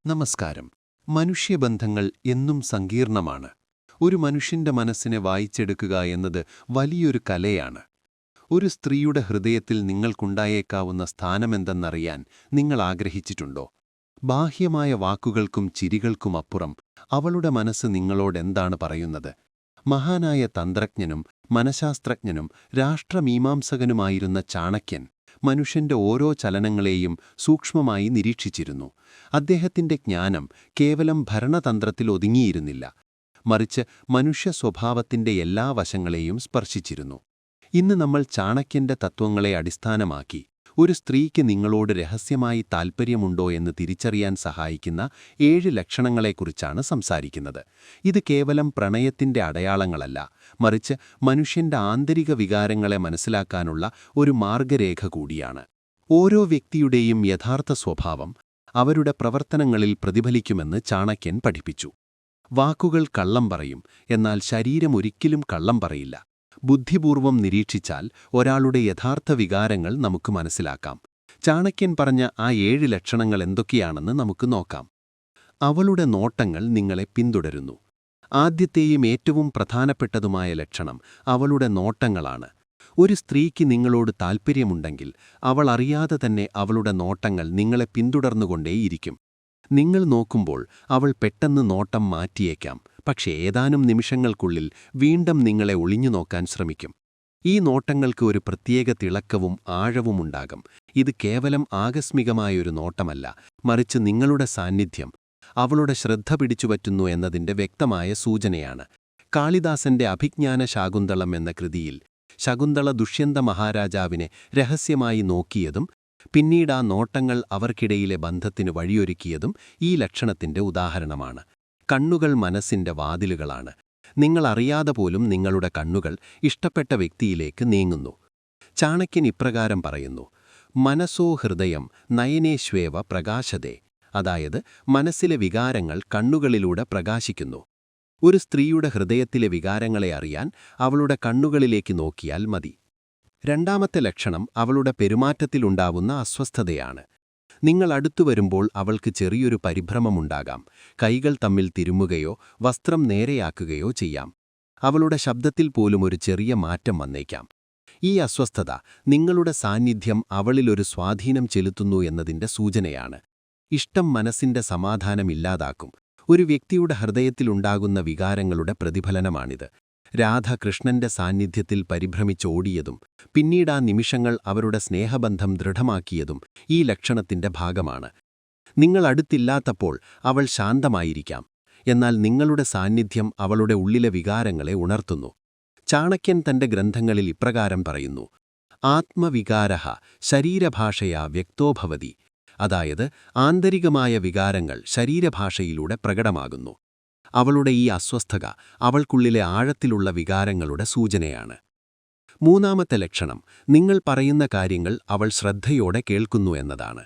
നമസ്കാരം. മനുഷ്യബന്ധങ്ങൾ എന്നും സങ്കീർണമാണ്. ഒരു മനുഷ്യന്റെ മനസ്സിനെ വായിച്ചെടുക്കുക എന്നത് വലിയൊരു കലയാണ്. ഒരു സ്ത്രീയുടെ ഹൃദയത്തിൽ നിങ്ങൾക്കുണ്ടായേക്കാവുന്ന സ്ഥാനമെന്തെന്നറിയാൻ നിങ്ങൾ ആഗ്രഹിച്ചിട്ടുണ്ടോ? ബാഹ്യമായ വാക്കുകൾക്കും ചിരികൾക്കുമപ്പുറം അവളുടെ മനസ്സ് നിങ്ങളോടെന്താണ് പറയുന്നത്? മഹാനായ തന്ത്രജ്ഞനും മനഃശാസ്ത്രജ്ഞനും രാഷ്ട്രമീമാംസകനുമായിരുന്ന ചാണക്യൻ മനുഷ്യന്റെ ഓരോ ചലനങ്ങളെയും സൂക്ഷ്മമായി നിരീക്ഷിച്ചിരുന്നു. അദ്ദേഹത്തിന്റെ ജ്ഞാനം കേവലം ഭരണതന്ത്രത്തിൽ ഒതുങ്ങിയിരുന്നില്ല, മറിച്ച് മനുഷ്യ സ്വഭാവത്തിന്റെ എല്ലാ വശങ്ങളെയും സ്പർശിച്ചിരുന്നു. ഇന്ന് നമ്മൾ ചാണക്യന്റെ തത്വങ്ങളെ അടിസ്ഥാനമാക്കി ഒരു സ്ത്രീക്ക് നിങ്ങളോട് രഹസ്യമായി താൽപ്പര്യമുണ്ടോ എന്ന് തിരിച്ചറിയാൻ സഹായിക്കുന്ന 7 ലക്ഷണങ്ങളെക്കുറിച്ചാണ് സംസാരിക്കുന്നത്. ഇത് കേവലം പ്രണയത്തിന്റെ അടയാളങ്ങളല്ല, മറിച്ച് മനുഷ്യന്റെ ആന്തരിക വികാരങ്ങളെ മനസ്സിലാക്കാനുള്ള ഒരു മാർഗരേഖ കൂടിയാണ്. ഓരോ വ്യക്തിയുടെയും യഥാർത്ഥ സ്വഭാവം അവരുടെ പ്രവർത്തനങ്ങളിൽ പ്രതിഫലിക്കുമെന്ന് ചാണക്യൻ പഠിപ്പിച്ചു. വാക്കുകൾ കള്ളം പറയും, എന്നാൽ ശരീരം ഒരിക്കലും കള്ളം പറയില്ല. ബുദ്ധിപൂർവം നിരീക്ഷിച്ചാൽ ഒരാളുടെ യഥാർത്ഥ വികാരങ്ങൾ നമുക്ക് മനസ്സിലാക്കാം. ചാണക്യൻ പറഞ്ഞ ആ 7 ലക്ഷണങ്ങൾ എന്തൊക്കെയാണെന്ന് നമുക്ക് നോക്കാം. അവളുടെ നോട്ടങ്ങൾ നിങ്ങളെ പിന്തുടരുന്നു. ആദ്യത്തെയും ഏറ്റവും പ്രധാനപ്പെട്ടതുമായ ലക്ഷണം അവളുടെ നോട്ടങ്ങളാണ്. ഒരു സ്ത്രീക്ക് നിങ്ങളോട് താൽപ്പര്യമുണ്ടെങ്കിൽ അവൾ അറിയാതെ തന്നെ അവളുടെ നോട്ടങ്ങൾ നിങ്ങളെ പിന്തുടർന്നുകൊണ്ടേയിരിക്കും. നിങ്ങൾ നോക്കുമ്പോൾ അവൾ പെട്ടെന്ന് നോട്ടം മാറ്റിയേക്കാം, പക്ഷേ ഏതാനും നിമിഷങ്ങൾക്കുള്ളിൽ വീണ്ടും നിങ്ങളെ ഒളിഞ്ഞു നോക്കാൻ ശ്രമിക്കും. ഈ നോട്ടങ്ങൾക്ക് ഒരു പ്രത്യേക തിളക്കവും ആഴവുമുണ്ടാകും. ഇത് കേവലം ആകസ്മികമായൊരു നോട്ടമല്ല, മറിച്ച് നിങ്ങളുടെ സാന്നിധ്യം അവളുടെ ശ്രദ്ധ പിടിച്ചുപറ്റുന്നു എന്നതിന്റെ വ്യക്തമായ സൂചനയാണ്. കാളിദാസന്റെ അഭിജ്ഞാന ശാകുന്തളം എന്ന കൃതിയിൽ ശകുന്തള ദുഷ്യന്ത മഹാരാജാവിനെ രഹസ്യമായി നോക്കിയതും പിന്നീട് ആ നോട്ടങ്ങൾ അവർക്കിടയിലെ ബന്ധത്തിന് വഴിയൊരുക്കിയതും ഈ ലക്ഷണത്തിന്റെ ഉദാഹരണമാണ്. കണ്ണുകൾ മനസ്സിന്റെ വാതിലുകളാണ്. നിങ്ങൾ അറിയാതെ പോലും നിങ്ങളുടെ കണ്ണുകൾ ഇഷ്ടപ്പെട്ട വ്യക്തിയിലേക്ക് നീങ്ങുന്നു. ചാണക്യൻ ഇപ്രകാരം പറയുന്നു: മനസ്സോ ഹൃദയം നയനേഷ്വേവ പ്രകാശതേ. അതായത്, മനസ്സിലെ വികാരങ്ങൾ കണ്ണുകളിലൂടെ പ്രകാശിക്കുന്നു. ഒരു സ്ത്രീയുടെ ഹൃദയത്തിലെ വികാരങ്ങളെ അറിയാൻ അവളുടെ കണ്ണുകളിലേക്ക് നോക്കിയാൽ മതി. രണ്ടാമത്തെ ലക്ഷണം അവളുടെ പെരുമാറ്റത്തിലുണ്ടാവുന്ന അസ്വസ്ഥതയാണ്. നിങ്ങൾ അടുത്തുവരുമ്പോൾ അവൾക്ക് ചെറിയൊരു പരിഭ്രമമുണ്ടാകാം. കൈകൾ തമ്മിൽ തിരുമുകയോ വസ്ത്രം നേരെയാക്കുകയോ ചെയ്യാം. അവളുടെ ശബ്ദത്തിൽ പോലും ഒരു ചെറിയ മാറ്റം വന്നേക്കാം. ഈ അസ്വസ്ഥത നിങ്ങളുടെ സാന്നിധ്യം അവളിലൊരു സ്വാധീനം ചെലുത്തുന്നു എന്നതിന്റെ സൂചനയാണ്. ഇഷ്ടം മനസ്സിന്റെ സമാധാനം ഇല്ലാതാക്കും. ഒരു വ്യക്തിയുടെ ഹൃദയത്തിലുണ്ടാകുന്ന വികാരങ്ങളുടെ പ്രതിഫലനമാണിത്. രാധ കൃഷ്ണന്റെ സാന്നിധ്യത്തിൽ പരിഭ്രമിച്ചോടിയതും പിന്നീട് ആ നിമിഷങ്ങൾ അവരുടെ സ്നേഹബന്ധം ദൃഢമാക്കിയതും ഈ ലക്ഷണത്തിന്റെ ഭാഗമാണ്. നിങ്ങൾ അടുത്തില്ലാത്തപ്പോൾ അവൾ ശാന്തമായിരിക്കാം, എന്നാൽ നിങ്ങളുടെ സാന്നിധ്യം അവളുടെ ഉള്ളിലെ വികാരങ്ങളെ ഉണർത്തുന്നു. ചാണക്യൻ തന്റെ ഗ്രന്ഥങ്ങളിൽ ഇപ്രകാരം പറയുന്നു: ആത്മവികാരഃ ശരീരഭാഷയാ വ്യക്തോ ഭവതി. അതായത്, ആന്തരികമായ വികാരങ്ങൾ ശരീരഭാഷയിലൂടെ പ്രകടമാകുന്നു. അവളുടെ ഈ അസ്വസ്ഥത അവൾക്കുള്ളിലെ ആഴത്തിലുള്ള വികാരങ്ങളുടെ സൂചനയാണ്. മൂന്നാമത്തെ ലക്ഷണം നിങ്ങൾ പറയുന്ന കാര്യങ്ങൾ അവൾ ശ്രദ്ധയോടെ കേൾക്കുന്നു എന്നതാണ്.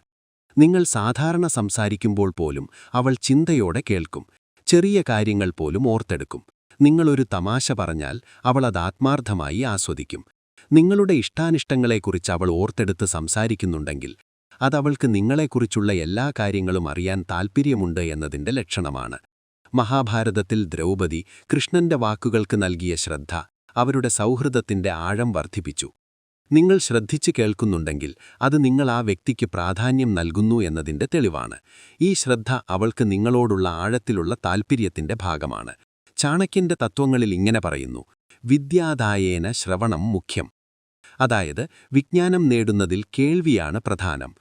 നിങ്ങൾ സാധാരണ സംസാരിക്കുമ്പോൾ പോലും അവൾ ചിന്തയോടെ കേൾക്കും. ചെറിയ കാര്യങ്ങൾ പോലും ഓർത്തെടുക്കും. നിങ്ങളൊരു തമാശ പറഞ്ഞാൽ അവൾ അത് ആത്മാർത്ഥമായി ആസ്വദിക്കും. നിങ്ങളുടെ ഇഷ്ടാനിഷ്ടങ്ങളെക്കുറിച്ച് അവൾ ഓർത്തെടുത്ത് സംസാരിക്കുന്നുണ്ടെങ്കിൽ അതവൾക്ക് നിങ്ങളെക്കുറിച്ചുള്ള എല്ലാ കാര്യങ്ങളും അറിയാൻ താൽപ്പര്യമുണ്ട് എന്നതിന്റെ ലക്ഷണമാണ്. മഹാഭാരതത്തിൽ ദ്രൗപദി കൃഷ്ണന്റെ വാക്കുകൾക്ക് നൽകിയ ശ്രദ്ധ അവരുടെ സൗഹൃദത്തിന്റെ ആഴം വർദ്ധിപ്പിച്ചു. നിങ്ങൾ ശ്രദ്ധിച്ചു കേൾക്കുന്നുണ്ടെങ്കിൽ അത് നിങ്ങൾ ആ വ്യക്തിക്ക് പ്രാധാന്യം നൽകുന്നു എന്നതിന്റെ തെളിവാണ്. ഈ ശ്രദ്ധ അവൾക്ക് നിങ്ങളോടുള്ള ആഴത്തിലുള്ള താൽപ്പര്യത്തിന്റെ ഭാഗമാണ്. ചാണക്യന്റെ തത്വങ്ങളിൽ ഇങ്ങനെ പറയുന്നു: വിദ്യാദായേന ശ്രവണം മുഖ്യം. അതായത്, വിജ്ഞാനം നേടുന്നതിൽ കേൾവിയാണ് പ്രധാനം.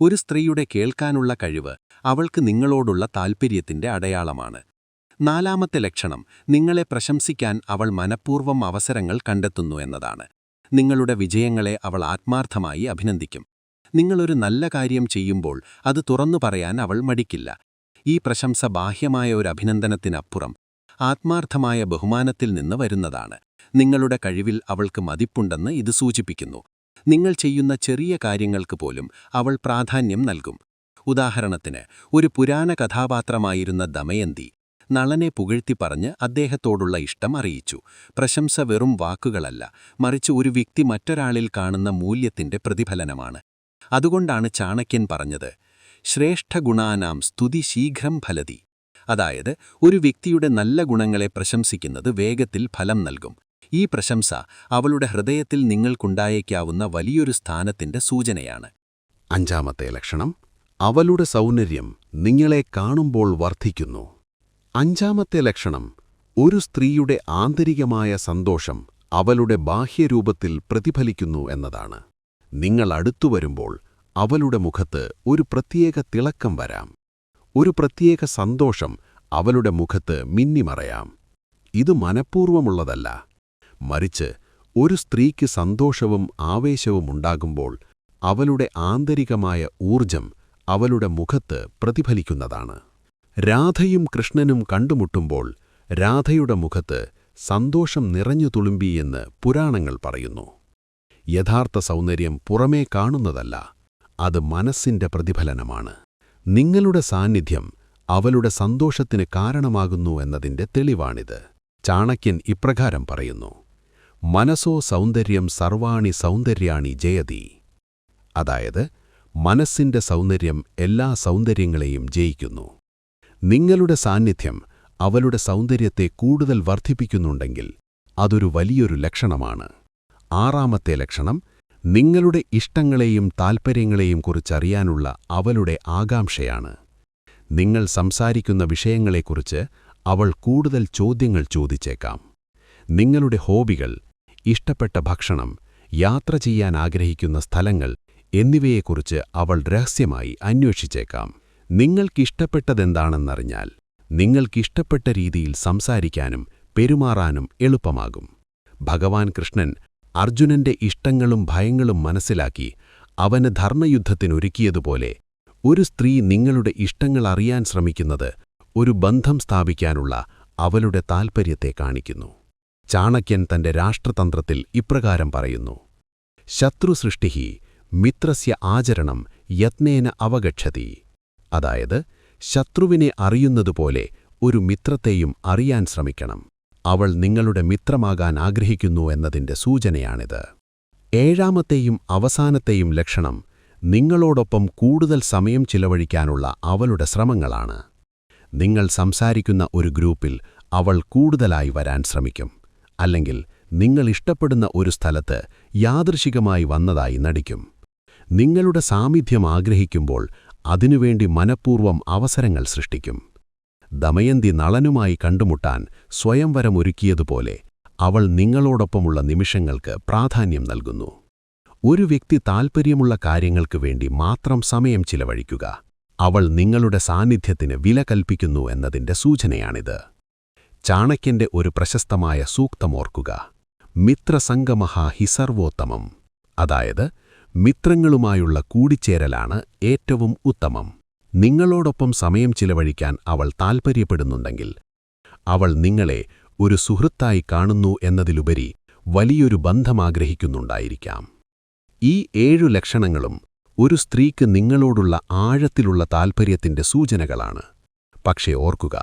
ഒരു സ്ത്രീയുടെ കേൾക്കാനുള്ള കഴിവ് അവൾക്ക് നിങ്ങളോടുള്ള താൽപ്പര്യത്തിന്റെ അടയാളമാണ്. നാലാമത്തെ ലക്ഷണം നിങ്ങളെ പ്രശംസിക്കാൻ അവൾ മനഃപൂർവ്വം അവസരങ്ങൾ കണ്ടെത്തുന്നു എന്നതാണ്. നിങ്ങളുടെ വിജയങ്ങളെ അവൾ ആത്മാർത്ഥമായി അഭിനന്ദിക്കും. നിങ്ങളൊരു നല്ല കാര്യം ചെയ്യുമ്പോൾ അത് തുറന്നു പറയാൻ അവൾ മടിക്കില്ല. ഈ പ്രശംസ ബാഹ്യമായ ഒരു അഭിനന്ദനത്തിനപ്പുറം ആത്മാർത്ഥമായ ബഹുമാനത്തിൽ നിന്ന് വരുന്നതാണ്. നിങ്ങളുടെ കഴിവിൽ അവൾക്ക് മതിപ്പുണ്ടെന്ന് ഇത് സൂചിപ്പിക്കുന്നു. നിങ്ങൾ ചെയ്യുന്ന ചെറിയ കാര്യങ്ങൾക്ക് പോലും അവൾ പ്രാധാന്യം നൽകും. ഉദാഹരണത്തിന്, ഒരു പുരാണ കഥാപാത്രമായിരുന്ന ദമയന്തി നളനെ പുകഴ്ത്തി പറഞ്ഞ് അദ്ദേഹത്തോടുള്ള ഇഷ്ടം അറിയിച്ചു. പ്രശംസ വെറും വാക്കുകളല്ല, മറിച്ച് ഒരു വ്യക്തി മറ്റൊരാളിൽ കാണുന്ന മൂല്യത്തിന്റെ പ്രതിഫലനമാണ്. അതുകൊണ്ടാണ് ചാണക്യൻ പറഞ്ഞത്: ശ്രേഷ്ഠഗുണാനാം സ്തുതി ശീഘ്രം ഫലതി. അതായത്, ഒരു വ്യക്തിയുടെ നല്ല ഗുണങ്ങളെ പ്രശംസിക്കുന്നത് വേഗത്തിൽ ഫലം നൽകും. ഈ പ്രശംസ അവളുടെ ഹൃദയത്തിൽ നിങ്ങൾക്കുണ്ടായേക്കാവുന്ന വലിയൊരു സ്ഥാനത്തിന്റെ സൂചനയാണ്. 5-ാമത്തെ ലക്ഷണം, അവളുടെ സൗന്ദര്യം നിങ്ങളെ കാണുമ്പോൾ വർദ്ധിക്കുന്നു. 5-ാമത്തെ ലക്ഷണം, ഒരു സ്ത്രീയുടെ ആന്തരികമായ സന്തോഷം അവളുടെ ബാഹ്യരൂപത്തിൽ പ്രതിഫലിക്കുന്നു എന്നതാണ്. നിങ്ങൾ അടുത്തുവരുമ്പോൾ അവളുടെ മുഖത്ത് ഒരു പ്രത്യേക തിളക്കം വരാം. ഒരു പ്രത്യേക സന്തോഷം അവളുടെ മുഖത്ത് മിന്നിമറയാം. ഇത് മനഃപൂർവമുള്ളതല്ല. മറിച്ച് ഒരു സ്ത്രീക്ക് സന്തോഷവും ആവേശവും ഉണ്ടാകുമ്പോൾ അവളുടെ ആന്തരികമായ ഊർജം അവളുടെ മുഖത്ത് പ്രതിഫലിക്കുന്നതാണ്. രാധയും കൃഷ്ണനും കണ്ടുമുട്ടുമ്പോൾ രാധയുടെ മുഖത്ത് സന്തോഷം നിറഞ്ഞു തുളുമ്പി എന്ന് പുരാണങ്ങൾ പറയുന്നു. യഥാർത്ഥ സൗന്ദര്യം പുറമേ കാണുന്നതല്ല, അത് മനസ്സിന്റെ പ്രതിഫലനമാണ്. നിങ്ങളുടെ സാന്നിധ്യം അവളുടെ സന്തോഷത്തിന് കാരണമാകുന്നു എന്നതിന്റെ തെളിവാണിത്. ചാണക്യൻ ഇപ്രകാരം പറയുന്നു: മനസോ സൗന്ദര്യം സർവാണി സൗന്ദര്യാണി ജയതി. അതായത്, മനസ്സിന്റെ സൗന്ദര്യം എല്ലാ സൗന്ദര്യങ്ങളെയും ജയിക്കുന്നു. നിങ്ങളുടെ സാന്നിധ്യം അവളുടെ സൗന്ദര്യത്തെ കൂടുതൽ വർദ്ധിപ്പിക്കുന്നുണ്ടെങ്കിൽ അതൊരു വലിയൊരു ലക്ഷണമാണ്. 6-ാമത്തെ ലക്ഷണം, നിങ്ങളുടെ ഇഷ്ടങ്ങളെയും താൽപ്പര്യങ്ങളെയും കുറിച്ചറിയാനുള്ള അവളുടെ ആകാംക്ഷയാണ്. നിങ്ങൾ സംസാരിക്കുന്ന വിഷയങ്ങളെക്കുറിച്ച് അവൾ കൂടുതൽ ചോദ്യങ്ങൾ ചോദിച്ചേക്കാം. നിങ്ങളുടെ ഹോബികൾ, ഇഷ്ടപ്പെട്ട ഭക്ഷണം, യാത്ര ചെയ്യാൻ ആഗ്രഹിക്കുന്ന സ്ഥലങ്ങൾ എന്നിവയെക്കുറിച്ച് അവൾ രഹസ്യമായി അന്വേഷിച്ചേക്കാം. നിങ്ങൾക്കിഷ്ടപ്പെട്ടതെന്താണെന്നറിഞ്ഞാൽ നിങ്ങൾക്കിഷ്ടപ്പെട്ട രീതിയിൽ സംസാരിക്കാനും പെരുമാറാനും എളുപ്പമാകും. ഭഗവാൻ കൃഷ്ണൻ അർജുനന്റെ ഇഷ്ടങ്ങളും ഭയങ്ങളും മനസ്സിലാക്കി അവന് ധർമ്മയുദ്ധത്തിനൊരുക്കിയതുപോലെ ഒരു സ്ത്രീ നിങ്ങളുടെ ഇഷ്ടങ്ങൾ അറിയാൻ ശ്രമിക്കുന്നത് ഒരു ബന്ധം സ്ഥാപിക്കാനുള്ള അവളുടെ താൽപ്പര്യത്തെ കാണിക്കുന്നു. ചാണക്യൻ തന്റെ രാഷ്ട്രതന്ത്രത്തിൽ ഇപ്രകാരം പറയുന്നു: ശത്രുസൃഷ്ടിഃ മിത്രസ്യ ആചരണം യത്നേന അവഗച്ഛതി. അതായത്, ശത്രുവിനെ അറിയുന്നതുപോലെ ഒരു മിത്രത്തെയും അറിയാൻ ശ്രമിക്കണം. അവൾ നിങ്ങളുടെ മിത്രമാകാൻ ആഗ്രഹിക്കുന്നു എന്നതിന്റെ സൂചനയാണിത്. 7-ാമത്തെയും അവസാനത്തെയും ലക്ഷണം നിങ്ങളോടൊപ്പം കൂടുതൽ സമയം ചിലവഴിക്കാനുള്ള അവളുടെ ശ്രമങ്ങളാണ്. നിങ്ങൾ സംസാരിക്കുന്ന ഒരു ഗ്രൂപ്പിൽ അവൾ കൂടുതലായി വരാൻ ശ്രമിക്കും. അല്ലെങ്കിൽ നിങ്ങൾ ഇഷ്ടപ്പെടുന്ന ഒരു സ്ഥലത്ത് യാദൃശികമായി വന്നതായി നടിക്കും. നിങ്ങളുടെ സാമീപ്യം ആഗ്രഹിക്കുമ്പോൾ അതിനുവേണ്ടി മനഃപൂർവ്വം അവസരങ്ങൾ സൃഷ്ടിക്കും. ദമയന്തി നളനുമായി കണ്ടുമുട്ടാൻ സ്വയംവരമൊരുക്കിയതുപോലെ അവൾ നിങ്ങളോടൊപ്പമുള്ള നിമിഷങ്ങൾക്ക് പ്രാധാന്യം നൽകുന്നു. ഒരു വ്യക്തി താൽപ്പര്യമുള്ള കാര്യങ്ങൾക്ക് വേണ്ടി മാത്രം സമയം ചിലവഴിക്കുക അവൾ നിങ്ങളുടെ സാന്നിധ്യത്തിന് വില കൽപ്പിക്കുന്നു എന്നതിന്റെ സൂചനയാണിത്. ചാണക്യന്റെ ഒരു പ്രശസ്തമായ സൂക്തമോർക്കുക: മിത്രസംഗമഃ ഹി സർവോത്തമം. അതായത്, മിത്രങ്ങളുമായുള്ള കൂടിച്ചേരലാണ് ഏറ്റവും ഉത്തമം. നിങ്ങളോടൊപ്പം സമയം ചിലവഴിക്കാൻ അവൾ താൽപ്പര്യപ്പെടുന്നുണ്ടെങ്കിൽ അവൾ നിങ്ങളെ ഒരു സുഹൃത്തായി കാണുന്നു എന്നതിലുപരി വലിയൊരു ബന്ധമാഗ്രഹിക്കുന്നുണ്ടായിരിക്കാം. ഈ 7 ലക്ഷണങ്ങളും ഒരു സ്ത്രീക്ക് നിങ്ങളോടുള്ള ആഴത്തിലുള്ള താൽപ്പര്യത്തിന്റെ സൂചനകളാണ്. പക്ഷേ ഓർക്കുക,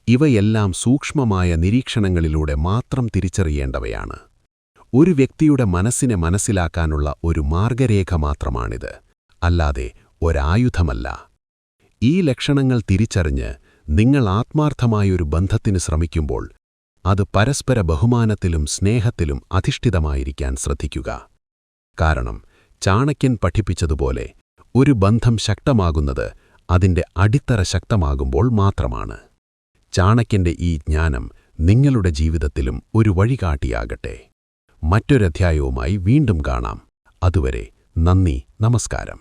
ഇവയെല്ലാം സൂക്ഷ്മമായ നിരീക്ഷണങ്ങളിലൂടെ മാത്രം തിരിച്ചറിയേണ്ടവയാണ്. ഒരു വ്യക്തിയുടെ മനസ്സിനെ മനസ്സിലാക്കാനുള്ള ഒരു മാർഗരേഖ മാത്രമാണിത്, അല്ലാതെ ഒരായുധമല്ല. ഈ ലക്ഷണങ്ങൾ തിരിച്ചറിഞ്ഞ് നിങ്ങൾ ആത്മാർത്ഥമായൊരു ബന്ധത്തിന് ശ്രമിക്കുമ്പോൾ അത് പരസ്പര ബഹുമാനത്തിലും സ്നേഹത്തിലും അധിഷ്ഠിതമായിരിക്കാൻ ശ്രദ്ധിക്കുക. കാരണം ചാണക്യൻ പഠിപ്പിച്ചതുപോലെ ഒരു ബന്ധം ശക്തമാകുന്നത് അതിന്റെ അടിത്തറ ശക്തമാകുമ്പോൾ മാത്രമാണ്. ചാണക്യന്റെ ഈ ജ്ഞാനം നിങ്ങളുടെ ജീവിതത്തിലും ഒരു വഴികാട്ടിയാകട്ടെ. മറ്റൊരധ്യായവുമായി വീണ്ടും കാണാം. അതുവരെ നന്ദി, നമസ്കാരം.